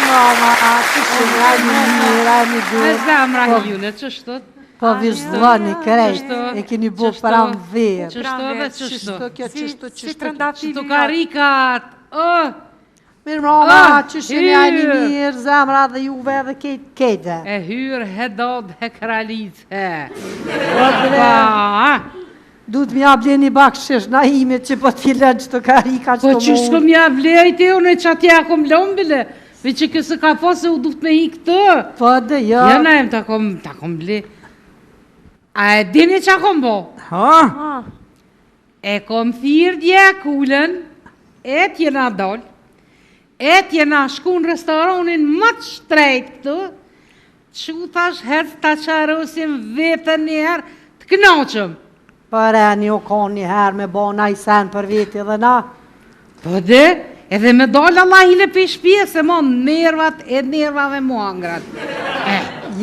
mama, që shumë një Me zemra june, që shtot? Po vizhdojni krejt, e keni bu pram verë. Qështo? Qështo karikat, Mirë mama, që shumë një mirë, zemra dhe juve dhe kejtë. E hyrë hedod he kralice. Du të mja bleni bakshish na ime që po t'filen që të karika që të Po që shko mja blejti, unë e që atja kom lombile. Vi që kësë ka po se u duft me i këtë. Po dhe jo. Ja na em ta kom ble. A e dini që kom bo? E kom thirë dje kulen, e t'jena dollë. E t'jena shku në restoranin më të shtrejt këtu, që u thash herë ta qarosim vetën njëherë të knoqëm. Për e një o konë një herë me bo na i sen për veti dhe na. Po dhe, edhe me dollë Allah hile për shpje, se mo nervat e nervave mua ngrat.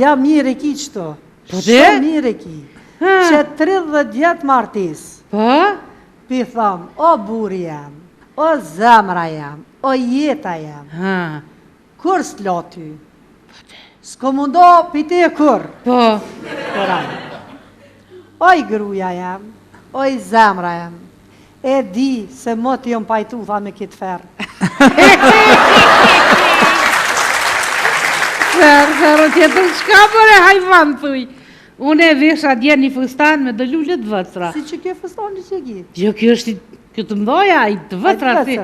Ja mire ki qëto. Po dhe? Shumë mire ki. Që 30 djetë martis. Po? Pi thëmë, o buri jam, o zemra jam, o jeta jam. Kur s'lo ty? S'ko mundo piti e kur? Po. Oj gruja jam, oj zemra jam, e di se më t'jom pajtu tha me kitë ferë. Ferë tjetër, qka për e hajvan thuj? Unë e vesha dje një fustan me dë lullet vëtsra. Si që kjo fustan një që gjitë? Jo, kjo është këtë mdoja, i të vëtsra si.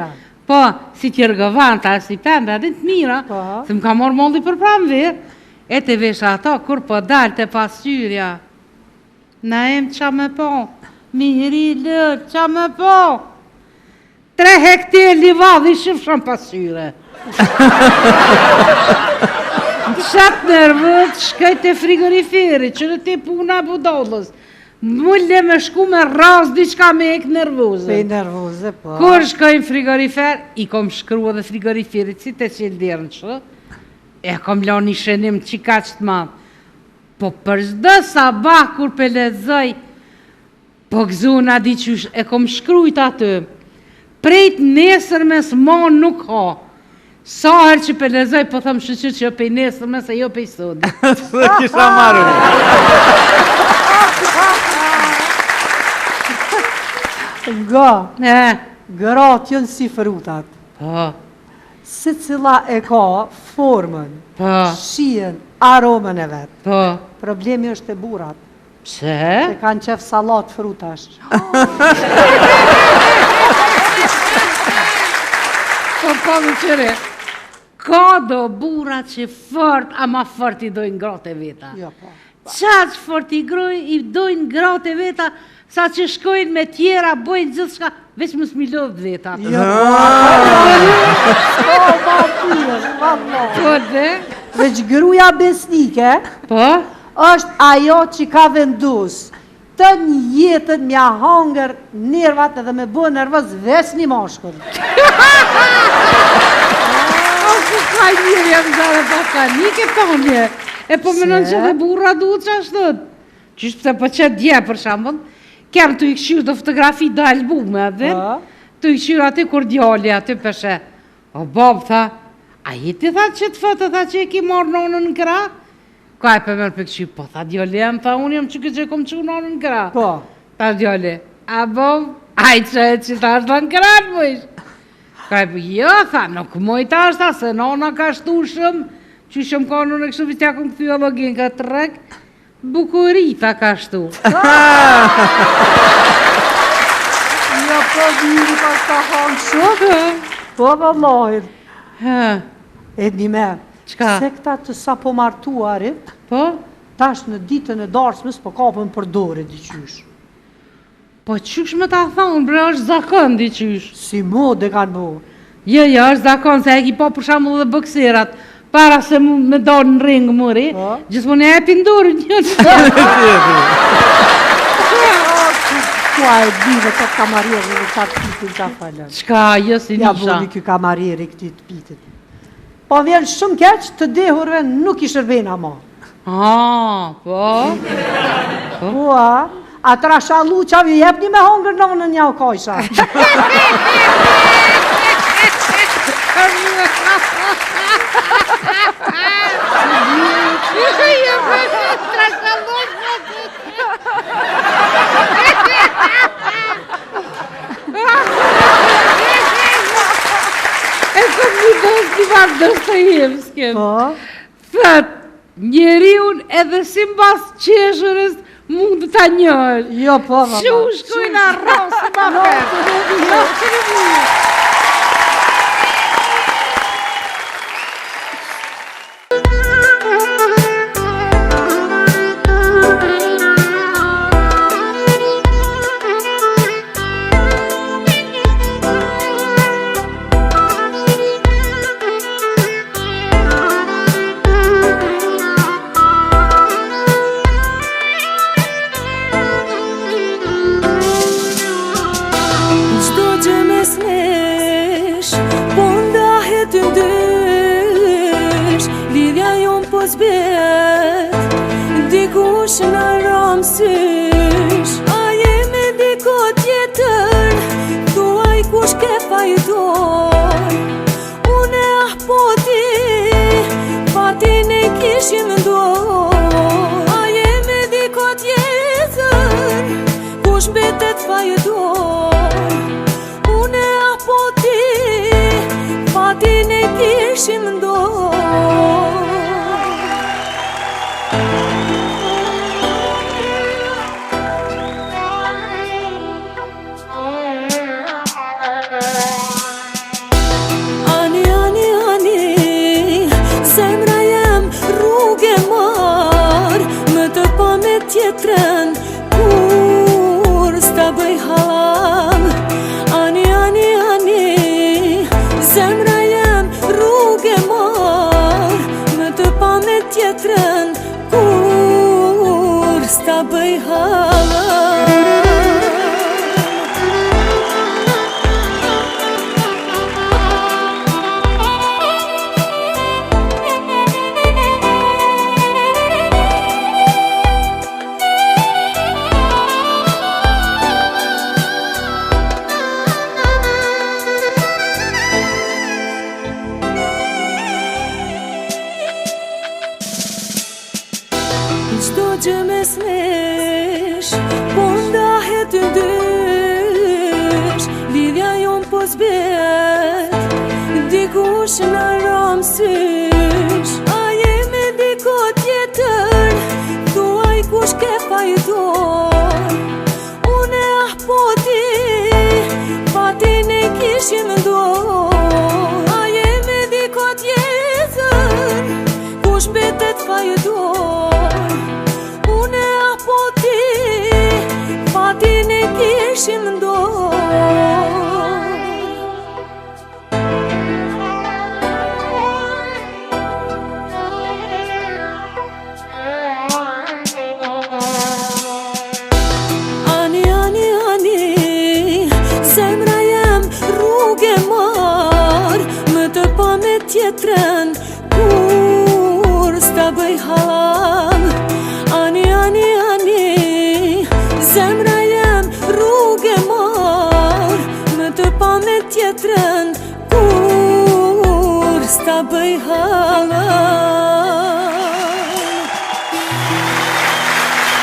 Po, si tjërgëvanta, si penda, dhe të mira, se më ka morë molli për pramë verë, e të vesha ato, kur po dalë të pasyrja. Na em qa me po, miri lërë, qa me po. 3 hektar livadhi shifshon pasyre. Qatë nervët, shkaj të frigoriferi, që në te puna budollës. Mulle me shku me ras diçka me ek nervoze. Pe nervoze, po. Kur shkoj në frigorifer, i kom shkrua dhe frigoriferit, si të qilë dirën që, e kom lo një shenim qika që të madhë. Po për zdo sabah kur pe lezoj, po gzuna di qysh, e kom shkrujt atë, prejt nesër mes mon nuk ha. Sa herë që pe lezoj, po thëmë shqyqyr që jo pe nesër mes e jo pe i sodi. Dhe kisha marru. Gërat jënë si frutat. Si cila e ka formën, shien, aromën e vetë. Problemi është e burat. Pse? Se kanë qef salat frutash. Po më qëre, ka do burat që fort, ama fort i dojnë gratë e veta. Qatë fort i dojnë gratë e veta, sa që shkojnë me tjera, bojnë gjithë shka, veç më s'mi lodhë veta. Po dhe? Veç gruja besnike, është ajo që ka vendus të një jetën mja hangër nervat edhe me bë nervës ves një mashkull. Ka njërë jam zare paka, një ke tonje. E po menon që dhe burra duhet që ashtët. Qështë pëse po që dje për shambën, kem të i këshyrë do fotografi do albume, dhe të i këshyrë aty kur djali aty përshe. O Bob, tha, a jeti tha që të fëtë, tha që e ki marrë nonën në kra? Ka e për mërë për këshyrë, po tha djali jam, tha unë jam që këtë që kom që nonën në kra. Po. Tha djali, a Bob, a i që ta është në kra në mëjsh. Ka e për, jo, tha, nuk mojta është, tha, se nona ka shtu shumë, që shumë ka në kështu vëtja këmë këthy login ka të rek, bukurita ka shtu. Jo, po viri pas ka hanë shumë, po dhe Allahit. E një me, se këta të sa po martuarit, tash në ditën e darsmës po kapën për dore diqysh. Po qysh me ta thonë, bre, është zakon diqysh. Si mode kanë bu. Jo, është zakon, se e ki po për shamu dhe bëksirat, para se me dorë në ringë mëri, gjithë më ne e pindurë një të Kua e dive të kamarierë dhe qatë pitin të falën. Qka, jo si nisha. Ja buni kjo kamarierë i këti të pitit. Po vjen shumë keq të dehurve nuk i shërbena ma. Po? Po, a të rashallu qavi jepni me hongër në një o kojsha. një festival Dostojevskin. Thët, njeriun edhe si mbas qeshërës mund të ta njësh. Jo, po, mama. Që u shkojnë arrosë, ma dikush në ramësysh, a jemi diko tjetër, thuaj kush ke fajtor. Une po ti, fatin e kishim ndor. A jemi diko tjetër, kush betet fajtor. Une po ti, fatin e kishim ndor. Tjetërën, kur s'ta bëj halam. Ani, ani, ani, zemra jem rrugë e marr, më të pa me tjetërën, kur s'ta bëj halam. Çdo gjë mes nesh, po ndahet ndysh, lidhja jon po zbet, dikush në ramësysh. A jemi diko tjetër, thuaj kush ke fajtor. Une po ti, fatin e kishim ndor. A jemi diko tjetër, kush betet fajtor. Fatin e kishim ndor. Ani, ani, ani, zemra jem rrugë e marr, më të pa me tjetërën, kur s'ta bëj halam. Ani, ani, ani, zemra jem rrugë e marr, më të pa me tjetërën, kur s'ta bëj halam.